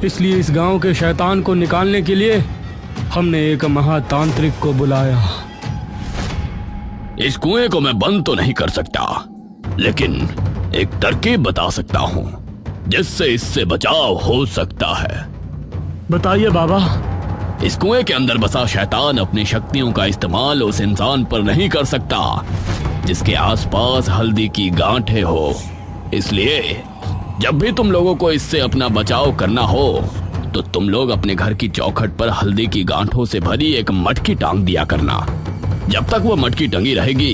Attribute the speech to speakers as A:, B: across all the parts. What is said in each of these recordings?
A: इसलिए इस गांव के शैतान को निकालने के लिए हमने एक महातांत्रिक को बुलाया।
B: इस कुएं को मैं बंद तो नहीं कर सकता, लेकिन एक तरकीब बता सकता हूं जिससे इससे बचाव हो सकता है।
A: बताइए बाबा।
B: इस कुएं के अंदर बसा शैतान अपनी शक्तियों का इस्तेमाल उस इंसान पर नहीं कर सकता जिसके आसपास हल्दी की गांठें हो। इसलिए जब भी तुम लोगों को इससे अपना बचाव करना हो तो तुम लोग अपने घर की चौखट पर हल्दी की गांठों से भरी एक मटकी टांग दिया करना। जब तक वो मटकी टंगी रहेगी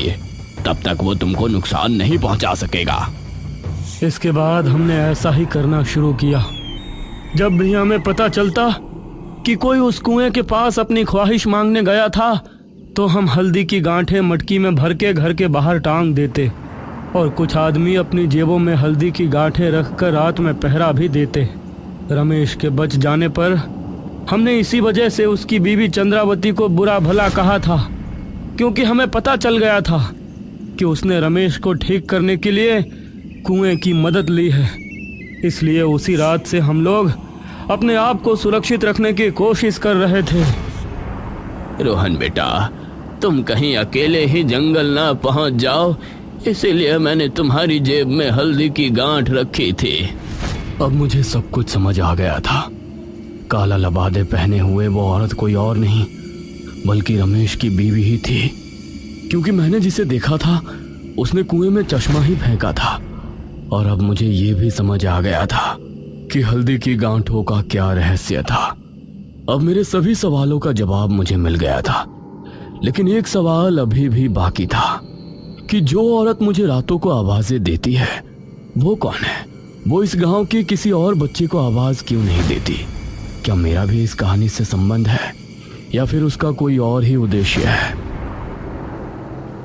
B: तब तक वो तुमको नुकसान नहीं पहुंचा सकेगा।
A: इसके बाद हमने ऐसा ही करना शुरू किया। जब भी हमें पता चलता कि कोई उस कुएं के पास अपनी ख्वाहिश मांगने गया था तो हम हल्दी की गांठें मटकी में भर के घर के बाहर टांग देते और कुछ आदमी अपनी जेबों में हल्दी की गांठें रखकर रात में पहरा भी देते। रमेश के बच जाने पर हमने इसी वजह से उसकी बीवी चंद्रावती को बुरा भला कहा था, क्योंकि हमें पता चल गया था कि उसने रमेश को ठीक करने के लिए कुएं की मदद ली है। इसलिए उसी रात से हम लोग अपने आप को सुरक्षित रखने की कोशिश कर रहे थे।
B: रोहन बेटा, तुम कहीं अकेले ही जंगल ना पहुंच जाओ, इसीलिए मैंने तुम्हारी जेब में हल्दी की गांठ रखी थी।
A: अब मुझे सब कुछ समझ आ गया था। काला लबादे पहने हुए वो औरत कोई और नहीं बल्कि रमेश की बीवी ही थी, क्योंकि मैंने जिसे देखा था उसने कुएं में चश्मा ही फेंका था। और अब मुझे ये भी समझ आ गया था कि हल्दी की गांठों का क्या रहस्य था। अब मेरे सभी सवालों का जवाब मुझे मिल गया था, लेकिन एक सवाल अभी भी बाकी था कि जो औरत मुझे रातों को आवाजें देती है वो कौन है? वो इस गांव के किसी और बच्चे को आवाज क्यों नहीं देती? क्या मेरा भी इस कहानी से संबंध है या फिर उसका कोई और ही उद्देश्य है?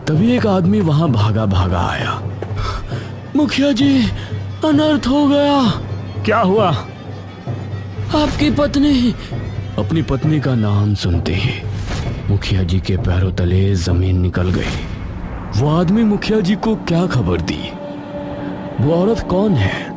A: तभी एक आदमी वहां भागा भागा आया। मुखिया जी, अनर्थ हो गया। क्या हुआ? आपकी पत्नी। अपनी पत्नी का नाम सुनते ही मुखिया जी के पैरों तले जमीन निकल गई। वो आदमी मुखिया जी को क्या खबर दी? वो औरत कौन है?